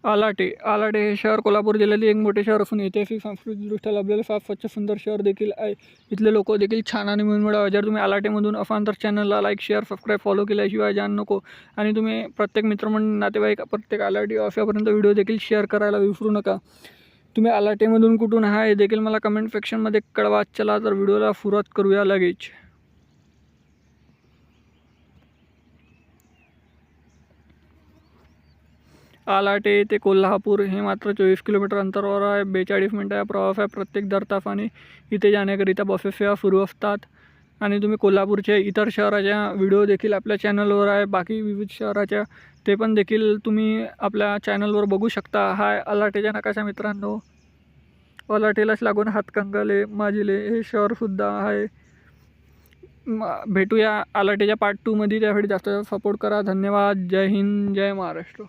आलाटे हे शहर कोल्हापूर जिल्ह्यातील एक मोठे शहर असून ऐतिहासिक सांस्कृतिकदृष्ट्या लाभलेले फार स्वच्छ सुंदर शहर देखील आहे. इथले लोक देखील छान आणि मनमिळाऊ आहे. जर तुम्ही आलाटेमधून असाल तर चॅनलला लाईक शेअर सबस्क्राईब फॉलो केल्याशिवाय जाण नको. आणि तुम्ही प्रत्येक मित्रमंडळ नातेवाईक प्रत्येक आलाटे अशापर्यंत व्हिडिओ देखील शेअर करायला विसरू नका. तुम्ही आलाटेमधून कुठून आहे हे देखील मला कमेंट सेक्शनमध्ये कळवा. चला तर व्हिडिओला सुरुवात करूया लगेच. आलाटे ते कोल्हापूर हे मात्र 24 किलोमीटर अंतरावर आहे. 42 मिनिटाचा प्रवास आहे प्रत्येक दर तासाने. इथे जाण्याकरिता बसेस सेवा सुरू असतात. आणि तुम्ही कोल्हापूरच्या इतर शहराच्या व्हिडिओ देखील आपल्या चॅनलवर आहे. बाकी विविध शहराच्या ते पण देखील तुम्ही आपल्या चॅनलवर बघू शकता. हा आलाटेच्या नकाशा मित्रांनो. आलाटेलाच लागून हातकणंगले माजिले हे शहरसुद्धा आहे. भेटूया आलाटेच्या पार्ट 2 मध्ये. त्यासाठी जास्त सपोर्ट करा. धन्यवाद. जय हिंद, जय महाराष्ट्र.